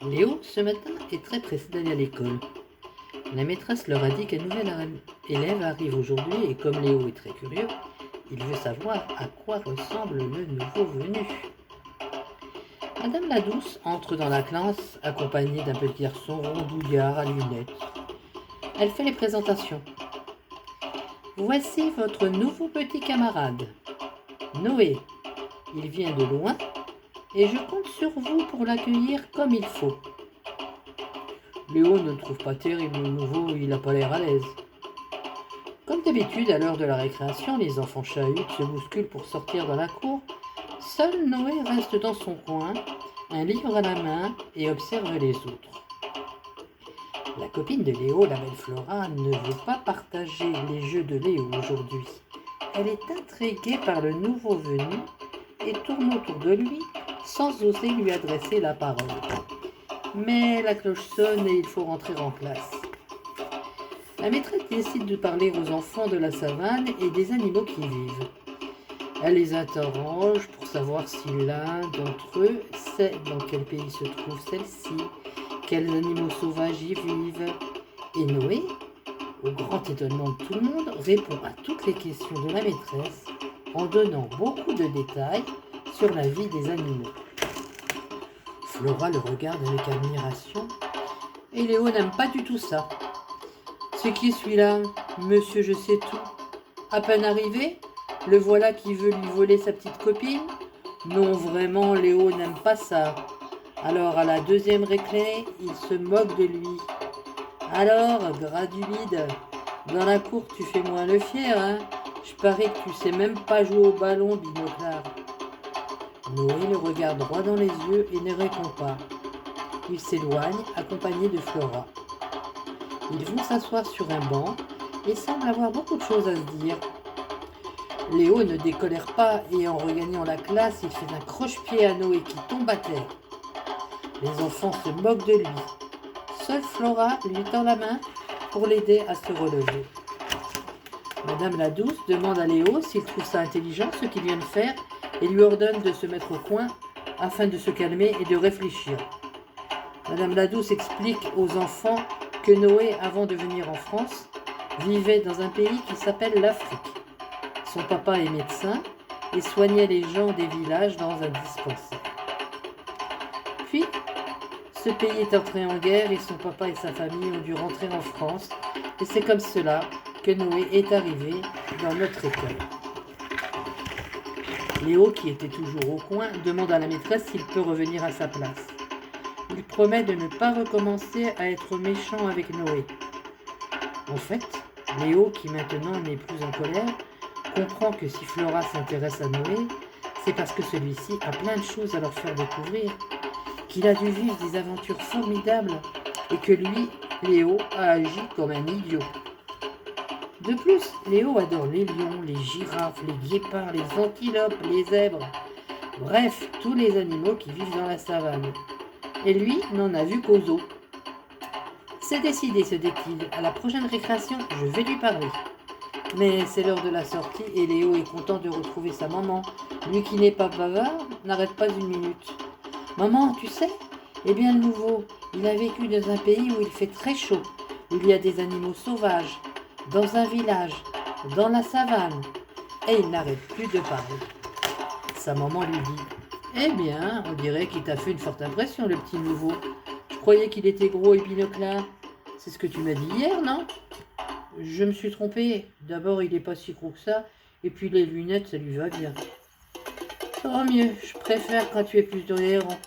Léo, ce matin, est très pressé d'aller à l'école. La maîtresse leur a dit qu'un nouvel élève arrive aujourd'hui et comme Léo est très curieux, il veut savoir à quoi ressemble le nouveau venu. Madame la Douce entre dans la classe accompagnée d'un petit garçon rondouillard à lunettes. Elle fait les présentations. Voici votre nouveau petit camarade, Noé. Il vient de loin et je compte sur vous pour l'accueillir comme il faut. Léo ne le trouve pas terrible, le nouveau, il n'a pas l'air à l'aise. Comme d'habitude, à l'heure de la récréation, les enfants chahutent, se bousculent pour sortir dans la cour. Seul Noé reste dans son coin, un livre à la main, et observe les autres. La copine de Léo, la belle Flora, ne veut pas partager les jeux de Léo aujourd'hui. Elle est intriguée par le nouveau venu et tourne autour de lui sans oser lui adresser la parole. Mais la cloche sonne et il faut rentrer en classe. La maîtresse décide de parler aux enfants de la savane et des animaux qui y vivent. Elle les interroge pour savoir si l'un d'entre eux sait dans quel pays se trouve celle-ci, quels animaux sauvages y vivent. Et Noé, au grand étonnement de tout le monde, répond à toutes les questions de la maîtresse en donnant beaucoup de détails sur la vie des animaux. Flora le regarde avec admiration et Léo n'aime pas du tout ça. C'est qui celui-là, monsieur je sais tout? À peine arrivé, le voilà qui veut lui voler sa petite copine? Non, vraiment, Léo n'aime pas ça. Alors, à la deuxième récré, il se moque de lui. Alors, gras du bide, dans la cour, tu fais moins le fier, hein? Je parie que tu sais même pas jouer au ballon, binoclard. Noé le regarde droit dans les yeux et ne répond pas. Il s'éloigne, accompagné de Flora. Ils vont s'asseoir sur un banc et semblent avoir beaucoup de choses à se dire. Léo ne décolère pas et en regagnant la classe, il fait un croche-pied à Noé qui tombe à terre. Les enfants se moquent de lui. Seule Flora lui tend la main pour l'aider à se relever. Madame la Douce demande à Léo s'il trouve ça intelligent ce qu'il vient de faire et lui ordonne de se mettre au coin afin de se calmer et de réfléchir. Madame la Douce explique aux enfants que Noé, avant de venir en France, vivait dans un pays qui s'appelle l'Afrique. Son papa est médecin et soignait les gens des villages dans un dispensaire. Puis, ce pays est entré en guerre et son papa et sa famille ont dû rentrer en France. Et c'est comme cela que Noé est arrivé dans notre école. Léo, qui était toujours au coin, demande à la maîtresse s'il peut revenir à sa place. Il promet de ne pas recommencer à être méchant avec Noé. En fait, Léo, qui maintenant n'est plus en colère, comprend que si Flora s'intéresse à Noé, c'est parce que celui-ci a plein de choses à leur faire découvrir, qu'il a dû vivre des aventures formidables et que lui, Léo, a agi comme un idiot. De plus, Léo adore les lions, les girafes, les guépards, les antilopes, les zèbres, bref, tous les animaux qui vivent dans la savane. Et lui n'en a vu qu'aux os. C'est décidé, se dit-il, à la prochaine récréation, je vais lui parler. Mais c'est l'heure de la sortie et Léo est content de retrouver sa maman. Lui qui n'est pas bavard, n'arrête pas une minute. Maman, tu sais, eh bien le nouveau, il a vécu dans un pays où il fait très chaud, où il y a des animaux sauvages, dans un village, dans la savane. Et il n'arrête plus de parler. Sa maman lui dit, eh bien, on dirait qu'il t'a fait une forte impression, le petit nouveau. Je croyais qu'il était gros et binoclard. C'est ce que tu m'as dit hier, non? Je me suis trompée. D'abord, il n'est pas si gros que ça. Et puis, les lunettes, ça lui va bien. Ça va mieux. Je préfère quand tu es plus tolérant.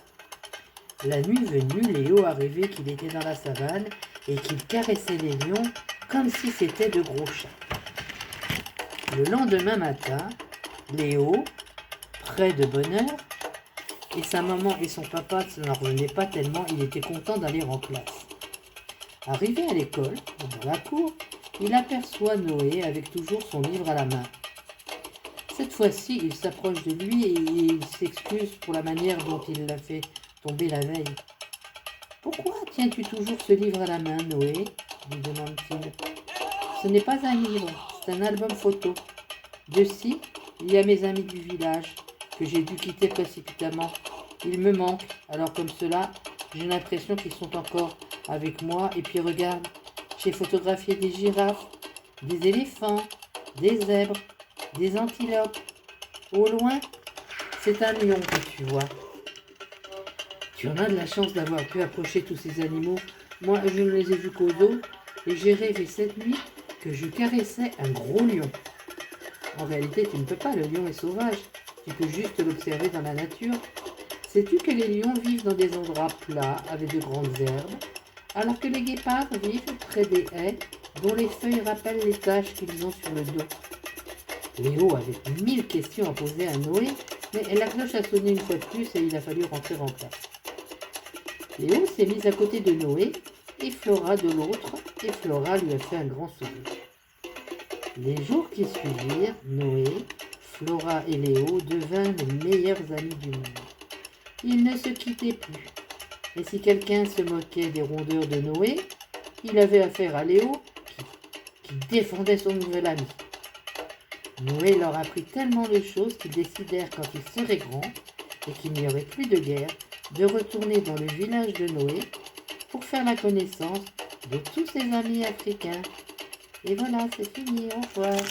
La nuit venue, Léo arrivait qu'il était dans la savane et qu'il caressait les lions comme si c'était de gros chats. Le lendemain matin, Léo, près de bonne heure, et sa maman et son papa ne revenaient pas tellement il était content d'aller en classe. Arrivé à l'école, dans la cour, il aperçoit Noé avec toujours son livre à la main. Cette fois-ci, il s'approche de lui et il s'excuse pour la manière dont il l'a fait tomber la veille. « Pourquoi tiens-tu toujours ce livre à la main, Noé ?» lui demande-t-il. « Ce n'est pas un livre, c'est un album photo. Dessus, il y a mes amis du village, que j'ai dû quitter précipitamment. Ils me manquent, alors comme cela, J'ai l'impression qu'ils sont encore avec moi. Et puis regarde, j'ai photographié des girafes, des éléphants, des zèbres, des antilopes. Au loin, c'est un lion que tu vois. Tu en as de la chance d'avoir pu approcher tous ces animaux. Moi, je ne les ai vus qu'au dos et j'ai rêvé cette nuit que je caressais un gros lion. En réalité, tu ne peux pas, le lion est sauvage. Tu peux juste l'observer dans la nature. Sais-tu que les lions vivent dans des endroits plats avec de grandes herbes, alors que les guépards vivent près des haies dont les feuilles rappellent les taches qu'ils ont sur le dos? Léo avait 1000 questions à poser à Noé, mais la cloche a sonné une fois de plus et il a fallu rentrer en classe. Léo s'est mise à côté de Noé et Flora de l'autre, et Flora lui a fait un grand sourire. Les jours qui suivirent, Noé, Flora et Léo devinrent les meilleurs amis du monde. Ils ne se quittaient plus. Et si quelqu'un se moquait des rondeurs de Noé, il avait affaire à Léo qui défendait son nouvel ami. Noé leur apprit tellement de choses qu'ils décidèrent, quand ils seraient grands et qu'il n'y aurait plus de guerre, de retourner dans le village de Noé pour faire la connaissance de tous ses amis africains. Et voilà, c'est fini, au revoir.